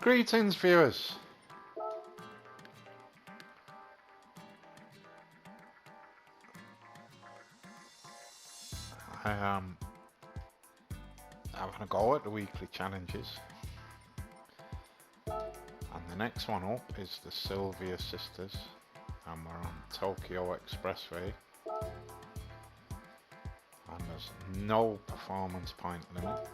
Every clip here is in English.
Greetings, viewers. I am having a go at the weekly challenges, and the next one up is the Sylvia sisters, and we're on Tokyo Expressway, and there's no performance point limit,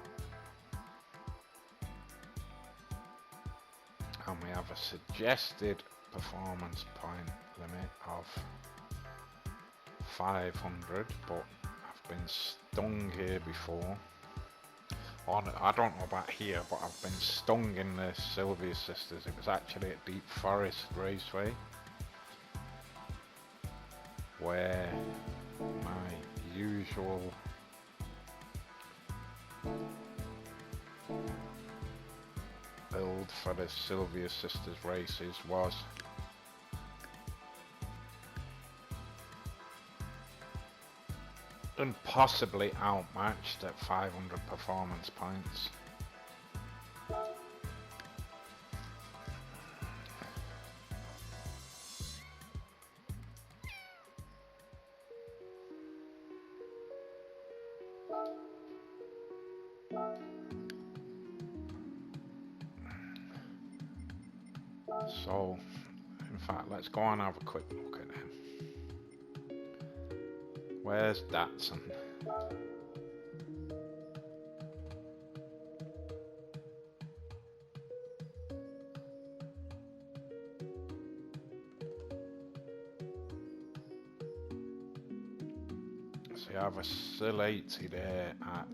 and we have a suggested performance point limit of 500, but I've been stung here before. I don't know about here, but I've been stung in the Sylvia sisters. It was actually at Deep Forest Raceway, where my usual build for the Sylvia sisters races was. And possibly outmatched at 500 performance points. So, in fact, let's go and have a quick look at them. Where's Datsun? So you have a Sil 80 there at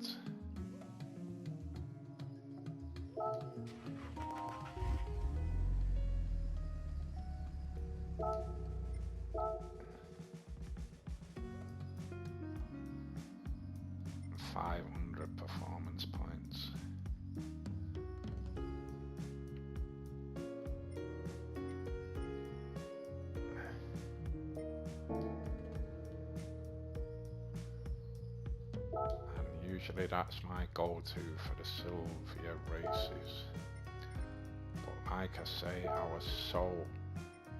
500 performance points. And usually that's my go-to for the Sylvia races. But like I say, I was so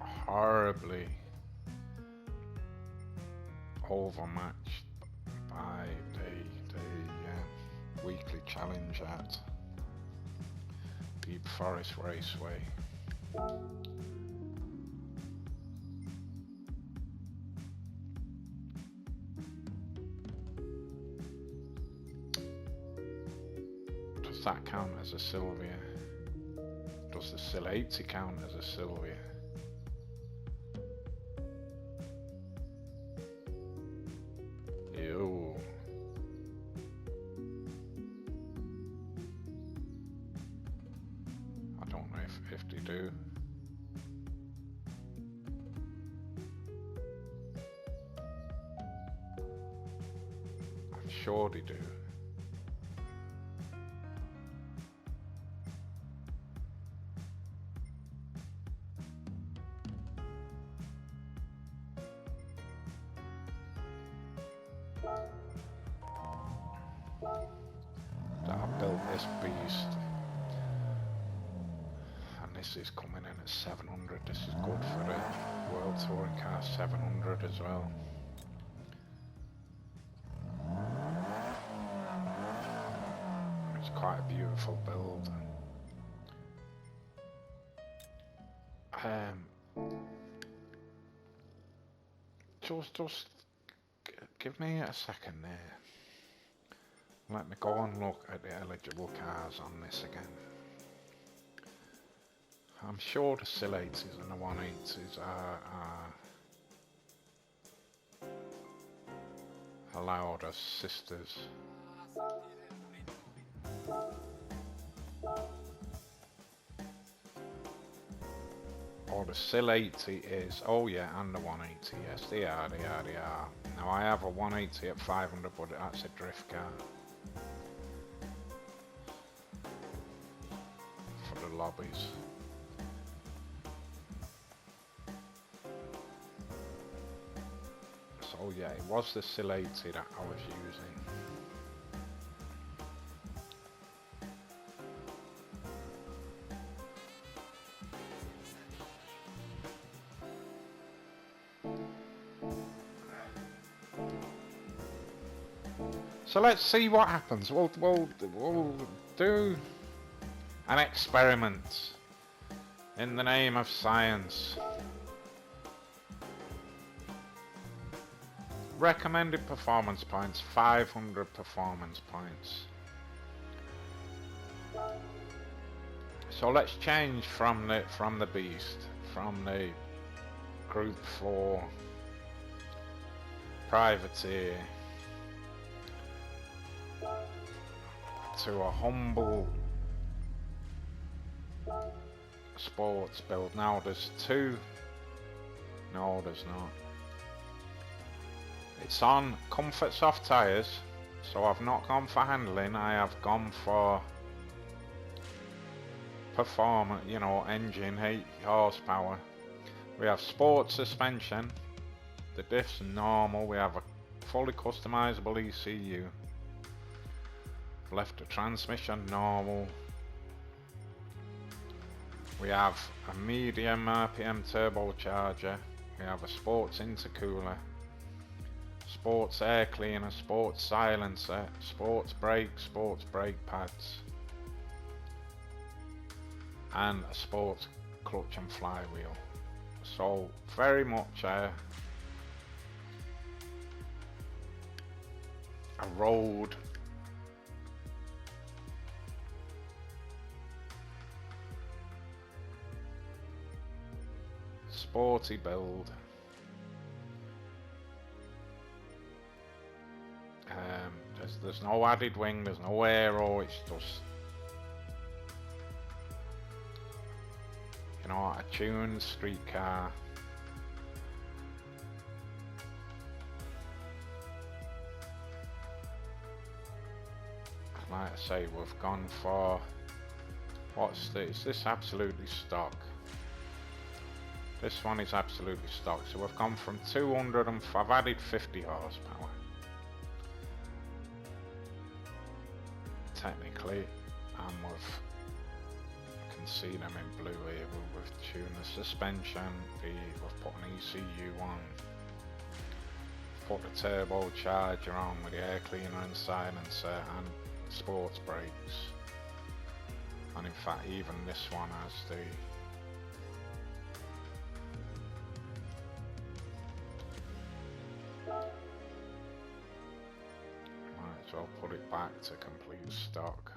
horribly overmatched by the weekly challenge at Deep Forest Raceway. Does that count as a Sylvia? Does the Sil 80 count as a Sylvia? Ew. I don't know if they do. I'm sure they do. That I built this beast, and this is coming in at 700. This is good for the World Touring Car 700 as well. It's quite a beautiful build. Just give me a second there. Let me go and look at the eligible cars on this again. I'm sure the Sil 80s and the 180s are allowed as sisters. Oh, the Sil 80 is, oh yeah, and the 180, yes, they are. Now I have a 180 at 500, but that's a drift car. For the lobbies. So yeah, it was the Sil 80 that I was using. So let's see what happens. We'll do an experiment in the name of science. Recommended performance points, 500 performance points. So let's change from the beast, from the group 4 privateer to a humble sports build. Now there's two. No, there's not. It's on comfort soft tyres, so I've not gone for handling. I have gone for performance, you know, engine, 8 horsepower. We have sport suspension. The diff's normal. We have a fully customizable ECU. Left the transmission normal. We have a medium RPM turbocharger. We have a sports intercooler, sports air cleaner, sports silencer, sports brake pads, and a sports clutch and flywheel. So very much a road sporty build. There's no added wing, there's no aero, it's just, you know, a tuned street car. Like I say, we've gone for, what's this? Is this absolutely stock? This one is absolutely stock, so we've gone from 200 and I've added 50 horsepower. Technically, and you can see them in blue here. We've tuned the suspension, we've put an ECU on, put the turbocharger on with the air cleaner and silencer and sports brakes, and in fact even this one has the so I'll put it back to complete stock.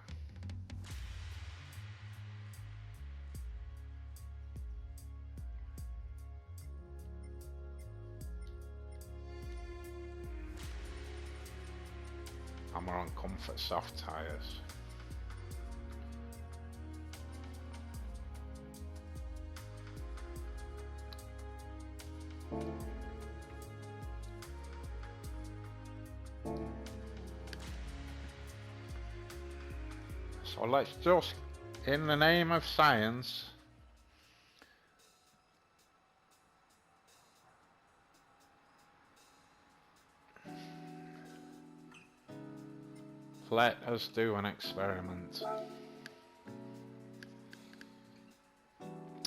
And we're on comfort soft tyres. So let's just, in the name of science, let us do an experiment.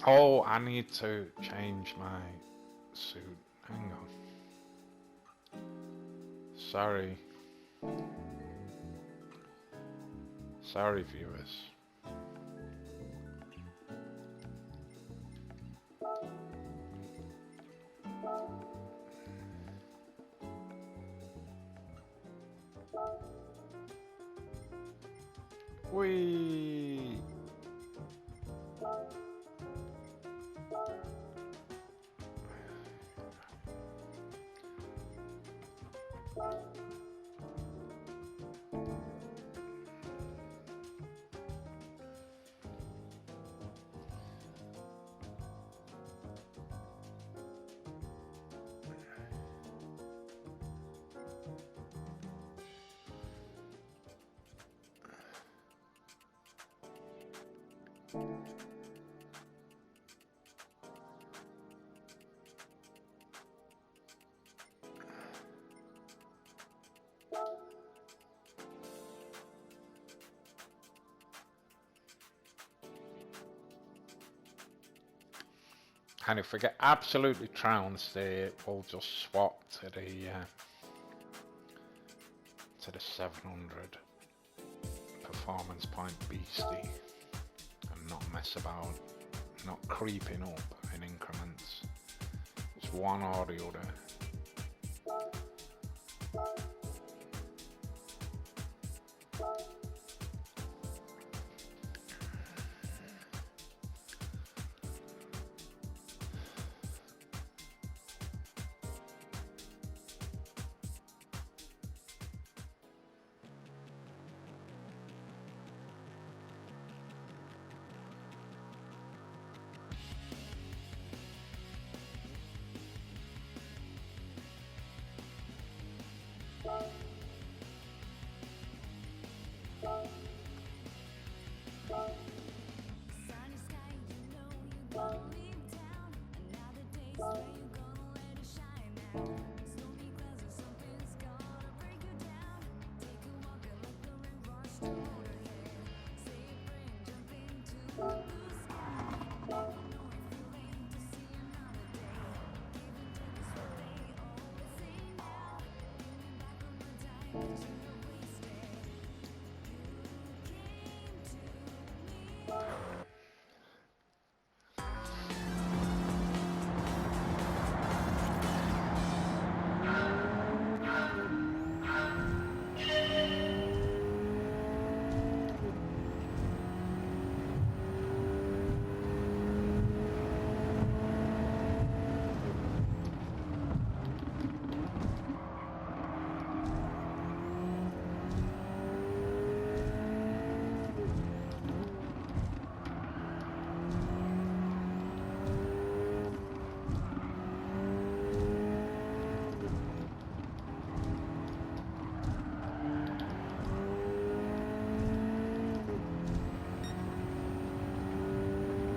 Oh, I need to change my suit. Hang on. Sorry. Sorry, viewers. Whee! And if we get absolutely trounced, we'll just swap to to the 700 performance point beastie and not mess about, not creeping up in increments. It's one or the other.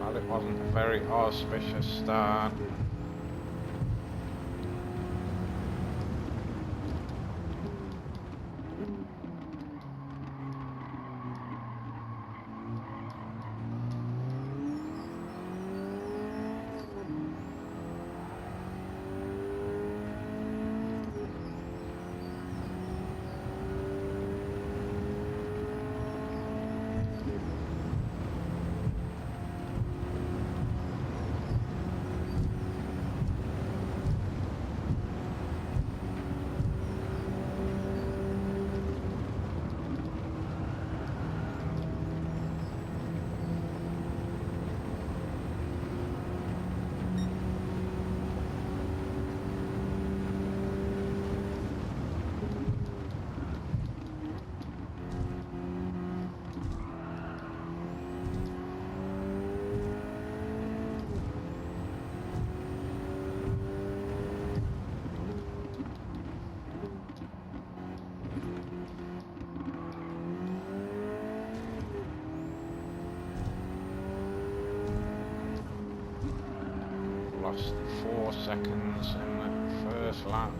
Well, it wasn't a very auspicious start. Lost 4 seconds in the first lap.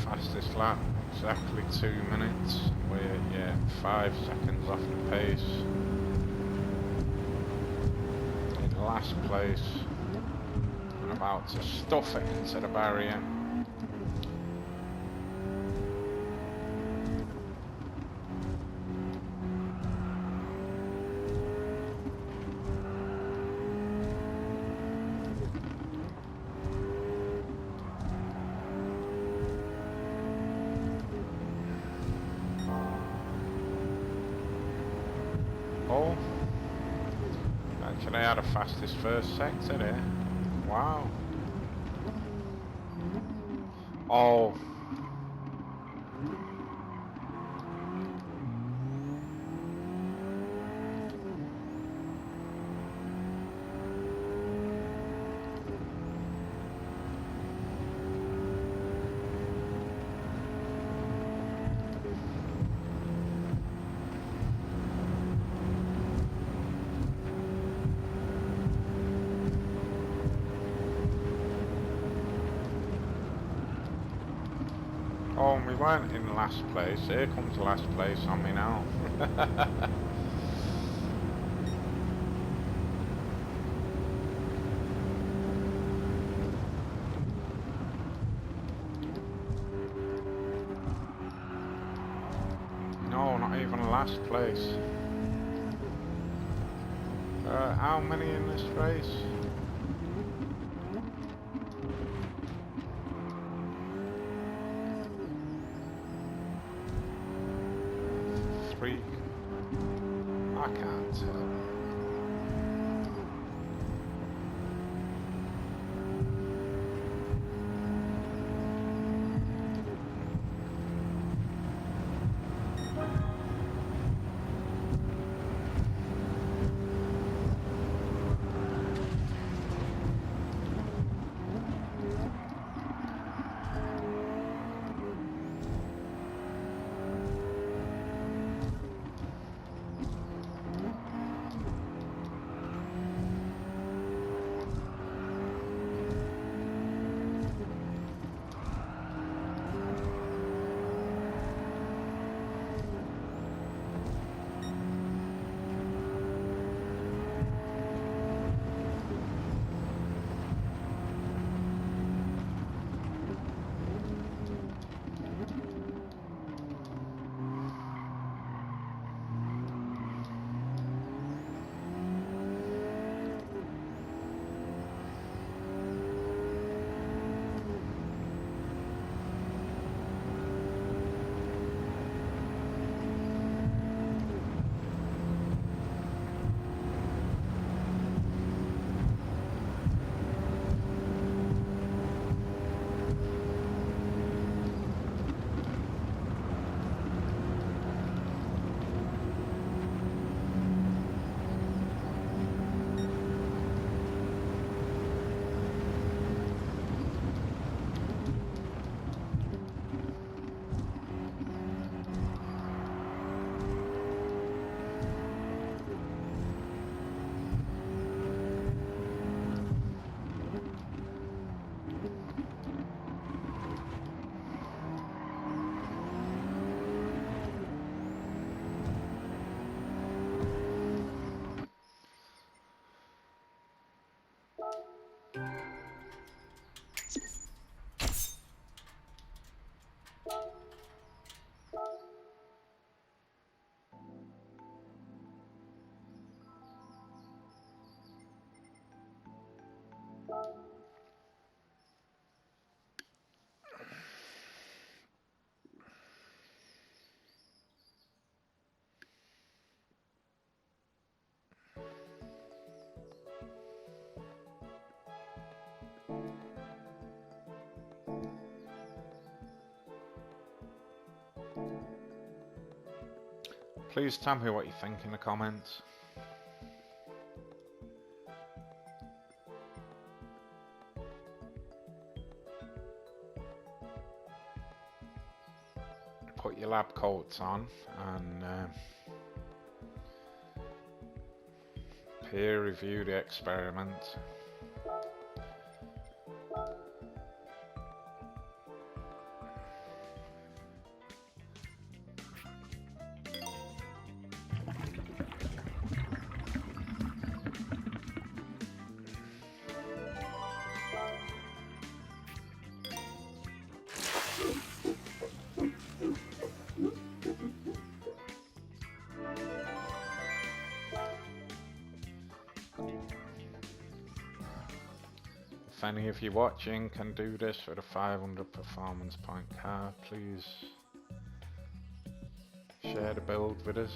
Fastest lap, exactly 2 minutes. We're 5 seconds off the pace. In last place and about to stuff it into the barrier. Oh, actually had a fastest first sector there. Wow. Oh. Oh, we weren't in last place. Here comes last place on me now. not even last place. How many in this race? Three? I can't tell. Please tell me what you think in the comments. Put your lab coats on and peer review the experiment. If any of you watching can do this with a 500 performance point car, please share the build with us.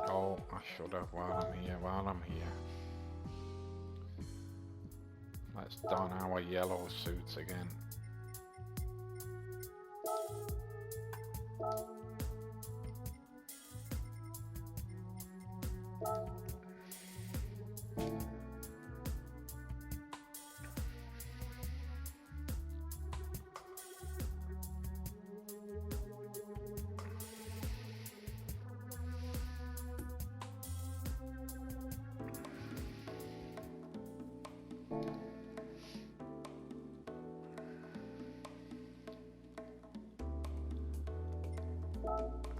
Oh, I should have while I'm here. Let's don our yellow suits again.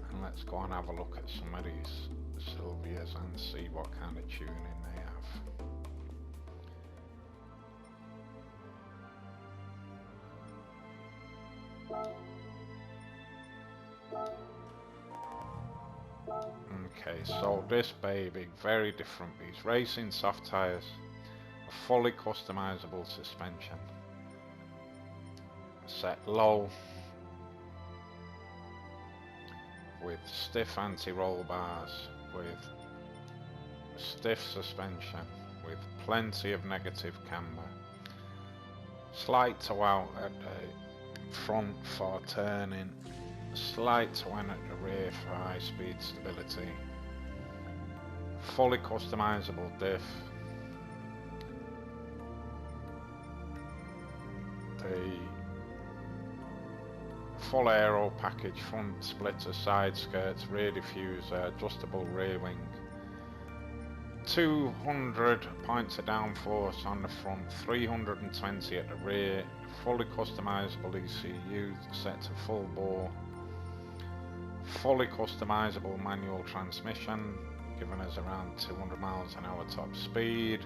And let's go and have a look at some of these Sylvias and see what kind of tuning they have. Okay, so this baby, very different beast. Racing soft tyres, a fully customizable suspension, set low with stiff anti-roll bars, with stiff suspension, with plenty of negative camber, slight toe out at the front for turning, slight toe in at the rear for high speed stability, fully customizable diff, the full aero package, front splitter, side skirts, rear diffuser, adjustable rear wing, 200 points of downforce on the front, 320 at the rear, fully customizable ECU set to full bore, fully customizable manual transmission giving us around 200 miles an hour top speed.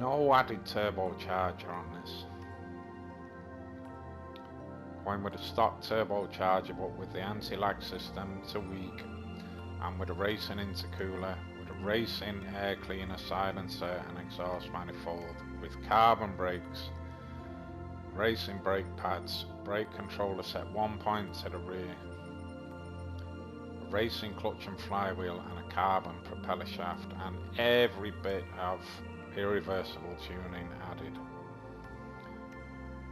No added turbocharger on this. Going with a stock turbocharger but with the anti-lag system to weak, and with a racing intercooler, with a racing air cleaner, silencer and exhaust manifold, with carbon brakes, racing brake pads, brake controller set 1 point to the rear, a racing clutch and flywheel and a carbon propeller shaft, and every bit of irreversible tuning added,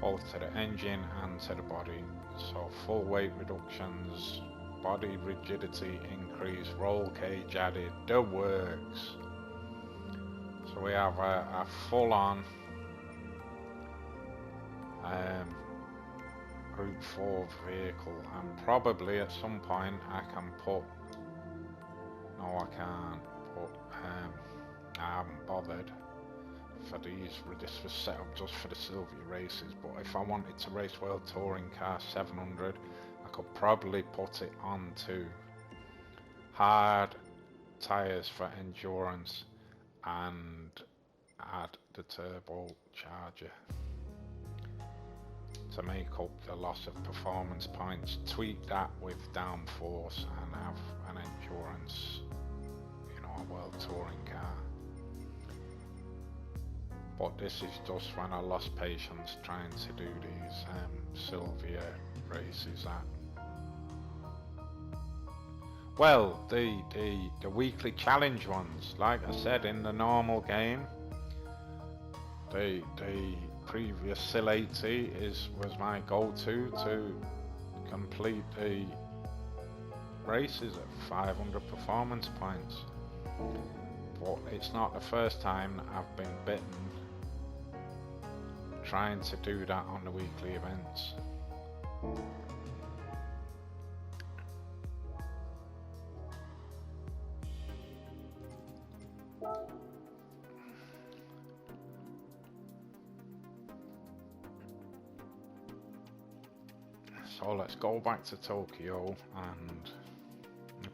both to the engine and to the body. So full weight reductions, body rigidity increase, roll cage added, the works. So we have a full on Group 4 vehicle, and probably at some point I can put, no I can't put, I haven't bothered for these. This was set up just for the Sylvia races, but if I wanted to race World Touring Car 700 I could probably put it onto hard tyres for endurance and add the turbocharger to make up the loss of performance points, tweak that with downforce and have an endurance, you know, a World Touring car. But this is just when I lost patience trying to do these Sylvia races at. Well, the weekly challenge ones, like I said, in the normal game, the previous Sil 80 was my go-to to complete the races at 500 performance points. But it's not the first time I've been bitten trying to do that on the weekly events. So let's go back to Tokyo, and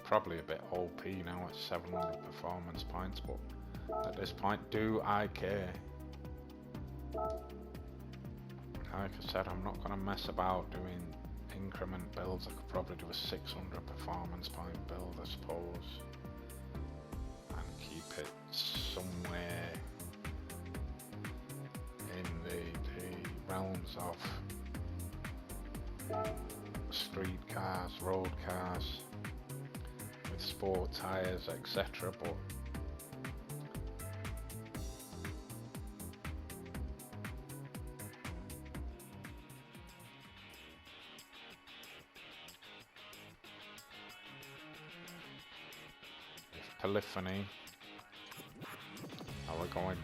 probably a bit OP now at 700 performance points, but at this point, do I care? Like I said, I'm not going to mess about doing increment builds. I could probably do a 600 performance point build, I suppose, and keep it somewhere in the realms of street cars, road cars, with sport tyres, etc. But polyphony, are we going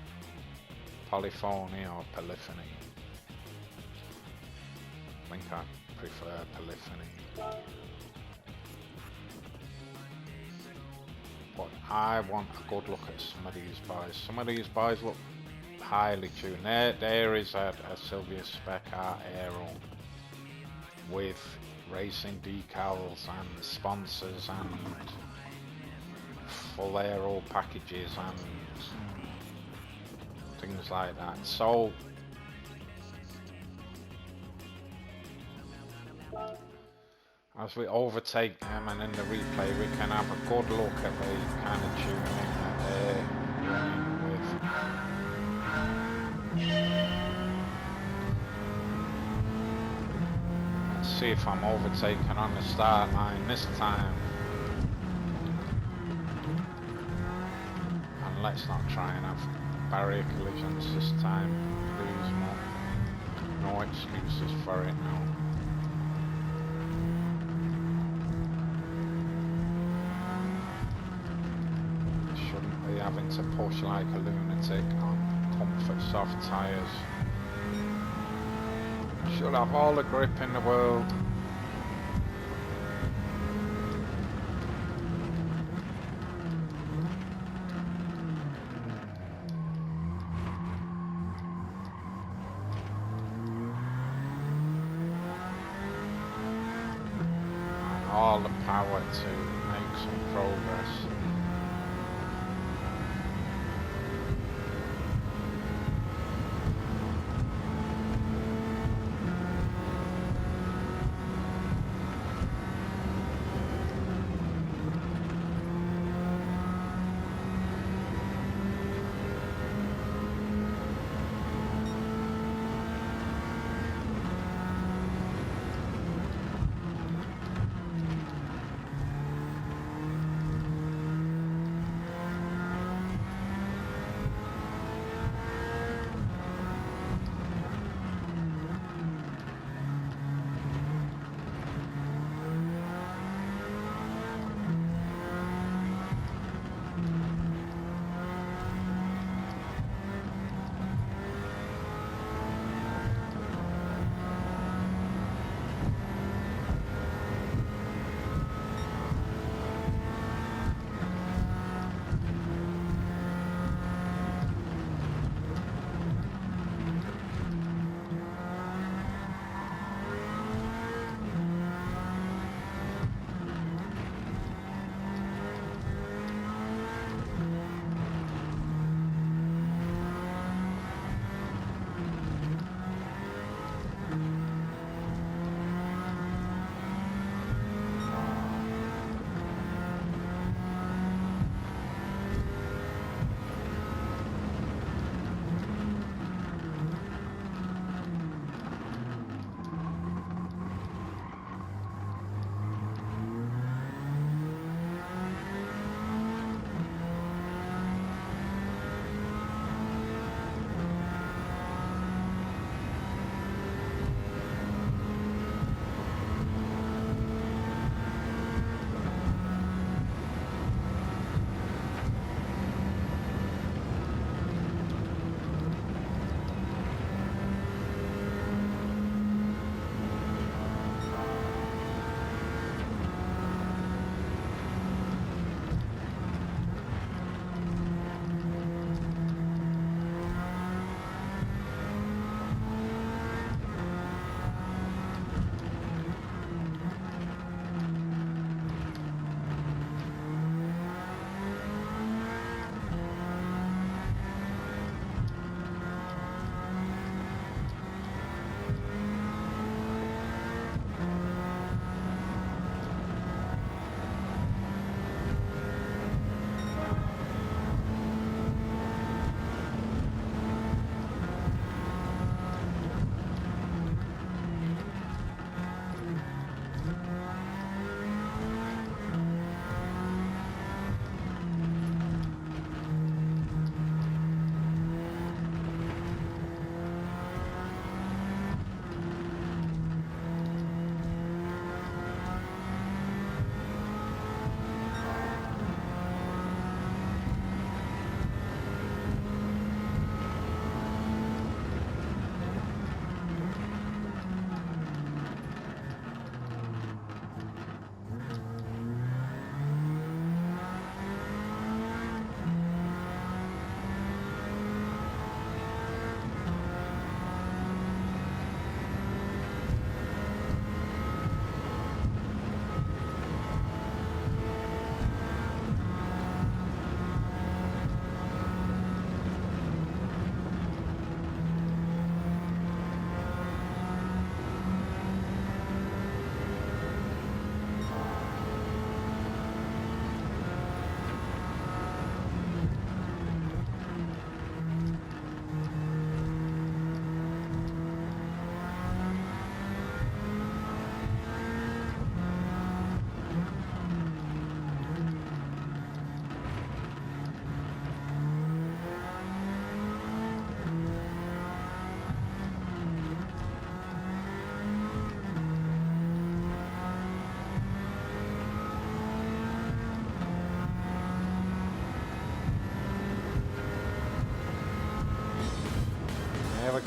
polyphony or polyphony? I think I prefer polyphony. But I want a good look at some of these boys. Some of these boys look highly tuned. There is a Sylvia Spec Art Aero with racing decals and sponsors and full aero packages and things like that. So as we overtake them, and in the replay we can have a good look at the kind of tuning that they're running with. Let's see if I'm overtaken on the start line this time. And let's not try and have barrier collisions this time, please. No excuses for it now. Shouldn't be having to push like a lunatic on comfort soft tyres. Should have all the grip in the world. And all the power to make some progress.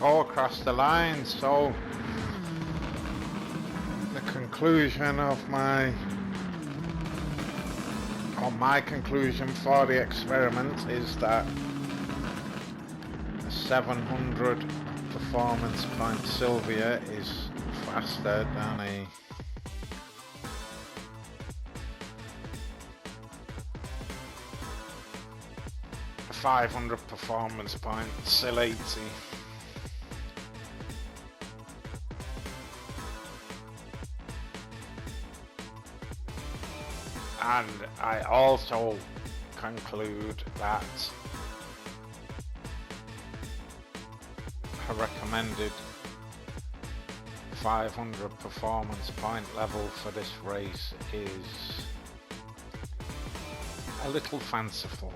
go across the line. So the conclusion of my conclusion for the experiment is that a 700 performance point Sylvia is faster than a 500 performance point Sil 80. And I also conclude that a recommended 500 performance point level for this race is a little fanciful.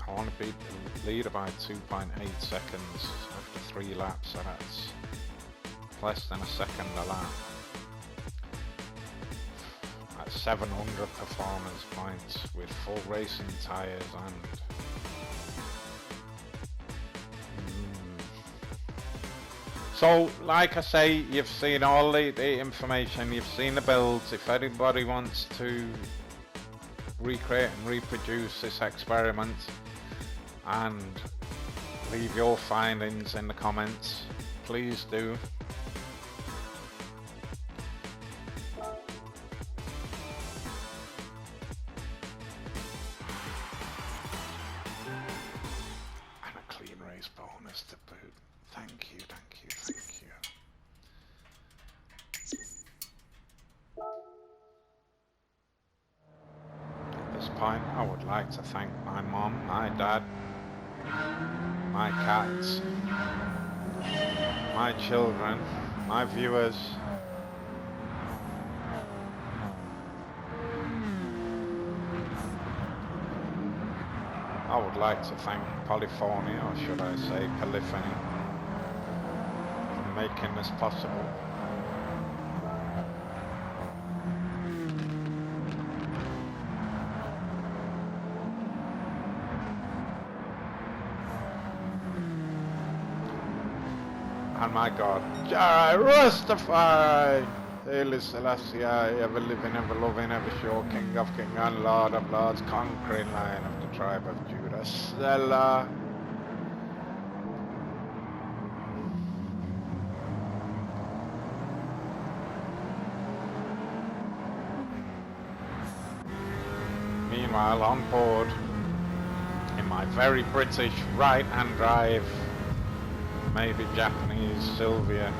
I want to beat the leader by 2.8 seconds after 3 laps, so that's less than a second a lap. That's 700 performance points with full racing tyres and so, like I say, you've seen all the information, you've seen the builds. If anybody wants to recreate and reproduce this experiment and leave your findings in the comments, please do. And a clean race bonus to boot. Thank you, thank you, thank you. At this point, I would like to thank my mom, my dad, my cats, my children, my viewers, I would like to thank Polyphony, or should I say Polyphony, for making this possible. And my God, Jai Rastafari, Haile Selassie, ever living, ever loving, ever sure, King of Kings and Lord of Lords, conquering Lion of the tribe of Judah, Stella. Meanwhile, on board, in my very British right-hand drive, maybe Japanese Sylvia,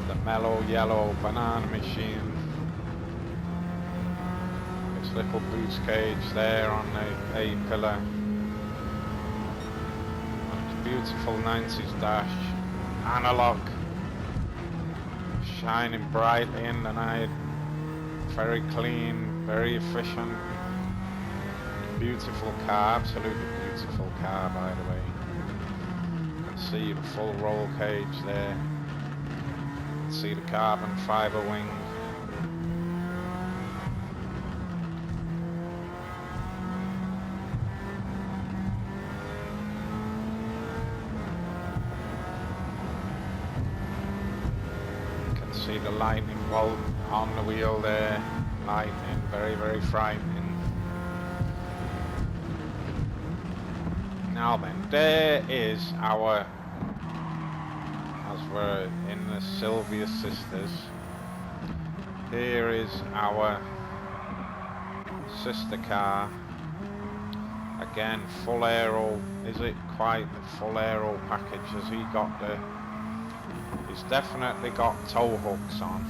the mellow yellow banana machine, its little boost cage there on the A-pillar, its beautiful 90s dash, analog, shining brightly in the night, very clean, very efficient, beautiful car, absolutely beautiful car by the way. You can see the full roll cage there, you can see the carbon fibre wing. You can see the lightning bolt on the wheel there, lightning, very, very frightening. Now then, there is our, as we're in the Sylvia Sisters, here is our sister car, again full aero, is it quite the full aero package? Has he got the, he's definitely got tow hooks on.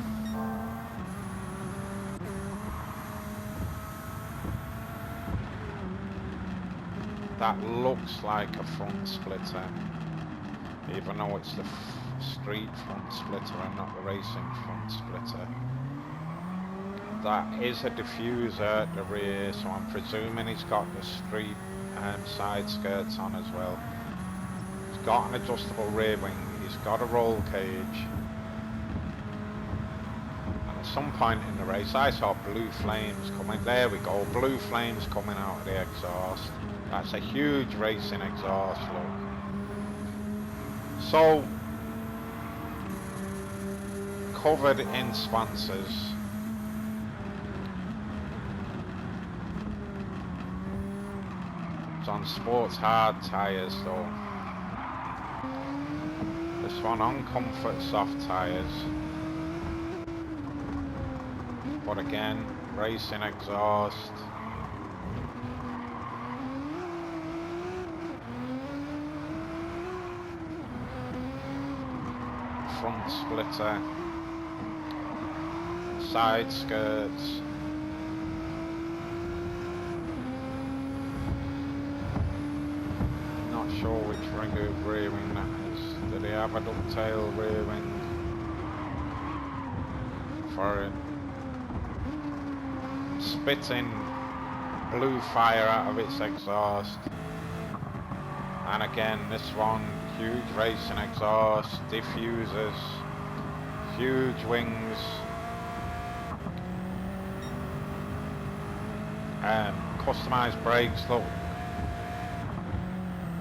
That looks like a front splitter, even though it's the street front splitter and not the racing front splitter. That is a diffuser at the rear, so I'm presuming he's got the street side skirts on as well. He's got an adjustable rear wing, he's got a roll cage, some point in the race I saw blue flames coming. There we go, blue flames coming out of the exhaust. That's a huge racing exhaust, look. So, covered in sponsors. It's on sports hard tyres though. This one on comfort soft tyres. But again, racing exhaust. Front splitter. Side skirts. Not sure which rear wing that is. Do they have a ducktail rear wing? For it. Spitting blue fire out of its exhaust. And again, this one, huge racing exhaust, diffusers, huge wings. Customized brakes, look.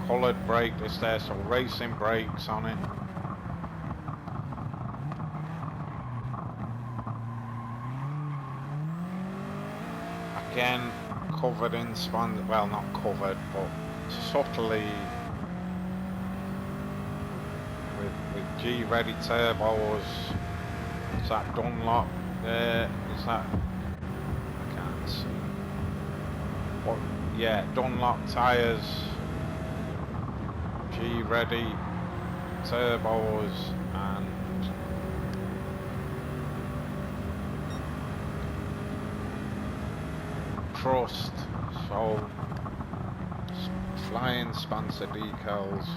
Coloured brake list there, so racing brakes on it. Again, covered in well, not covered, but subtly with G-ready turbos. Is that Dunlop there? Is that? I can't see. What? Yeah, Dunlop tyres. G-ready turbos and crust, so flying sponsor decals.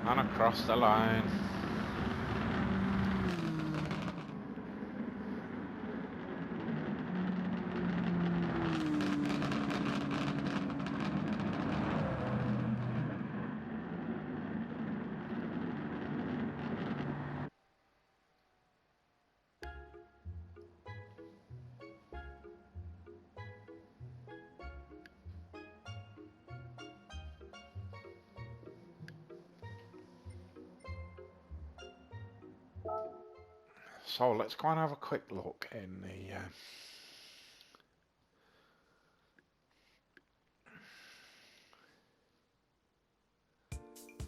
And across the line. So let's go and have a quick look in the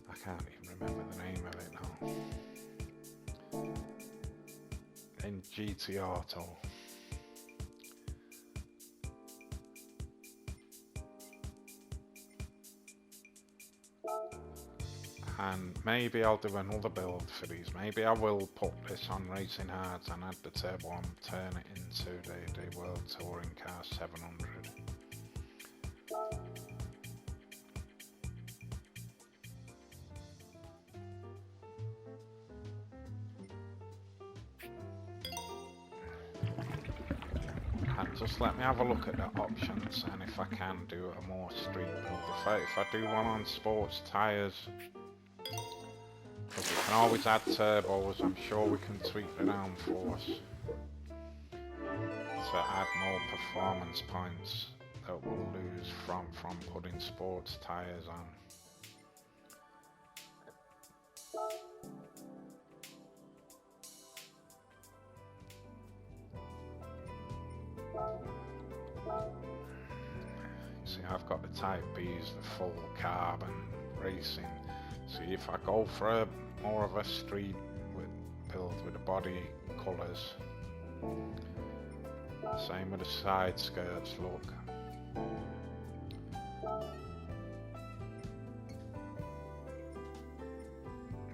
I can't even remember the name of it now. In GT Auto. And maybe I'll do another build for these. Maybe I will put this on Racing Hards and add the turbo and turn it into the World Touring Car 700. And just let me have a look at the options and if I can do a more street build. If I do one on sports tyres, because we can always add turbos, I'm sure we can tweak the downforce to add more performance points that we'll lose from putting sports tyres on. See, I've got the Type B's, the full carbon racing. See, if I go for more of a street build with the body colours, same with the side skirts, look.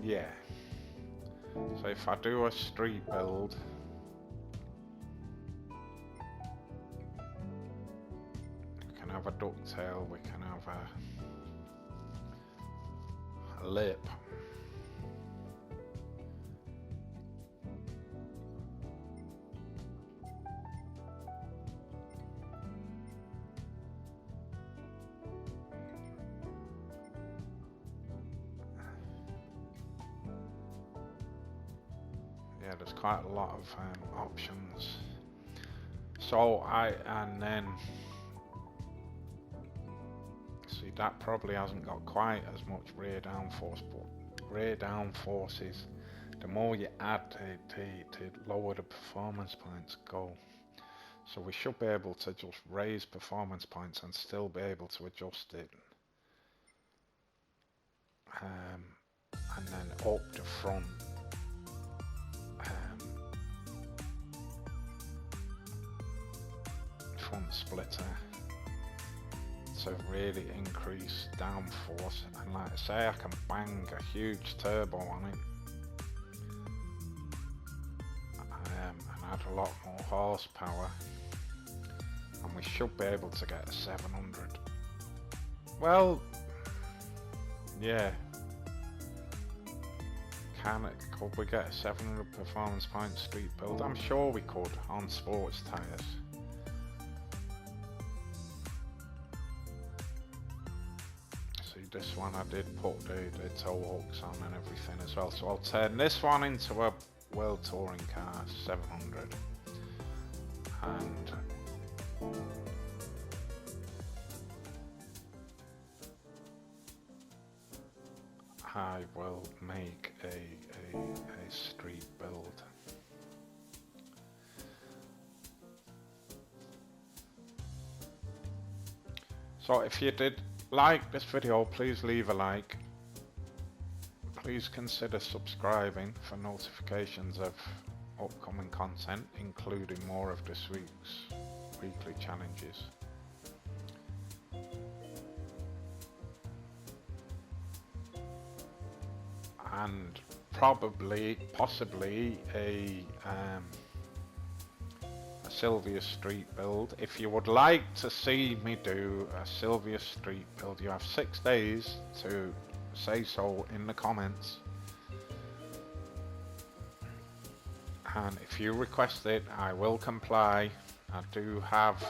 Yeah. So if I do a street build, ducktail, we can have a lip. Yeah, there's quite a lot of options. So and then see, that probably hasn't got quite as much rear downforce, but rear downforces, the more you add, the lower the performance points go. So we should be able to just raise performance points and still be able to adjust it. And then up the front. Front splitter to really increase downforce, and like I say, I can bang a huge turbo on it and add a lot more horsepower, and we should be able to get a 700. Well, yeah, could we get a 700 performance point street build? I'm sure we could on sports tyres. This one I did put the tow hooks on and everything as well, so I'll turn this one into a World Touring Car 700, and I will make a street build. So if you did like this video, please leave a like. Please consider subscribing for notifications of upcoming content, including more of this week's weekly challenges. And possibly a Sylvia street build. If you would like to see me do a Sylvia street build, you have 6 days to say so in the comments, and if you request it, I will comply. I do have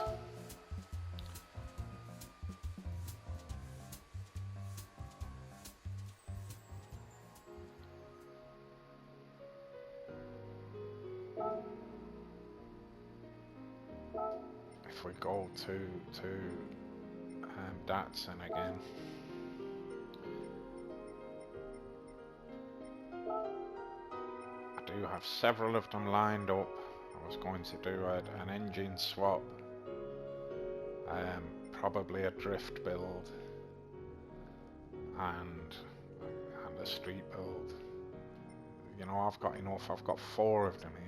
if we go to Datsun again, I do have several of them lined up. I was going to do an engine swap, probably a drift build, and a street build. You know, I've got enough. I've got 4 of them here.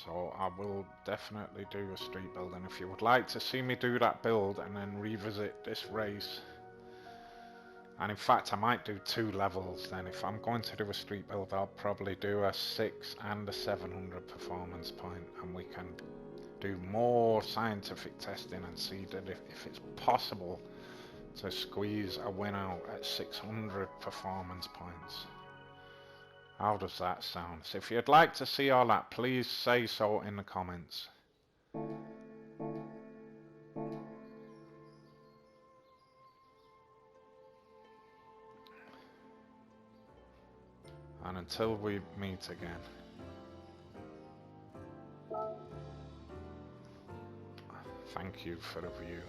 So I will definitely do a street build, and if you would like to see me do that build and then revisit this race, and in fact I might do 2 levels then. If I'm going to do a street build, I'll probably do a 6 and a 700 performance point, and we can do more scientific testing and see that if it's possible to squeeze a win out at 600 performance points. How does that sound? So if you'd like to see all that, please say so in the comments. And until we meet again, thank you for the view.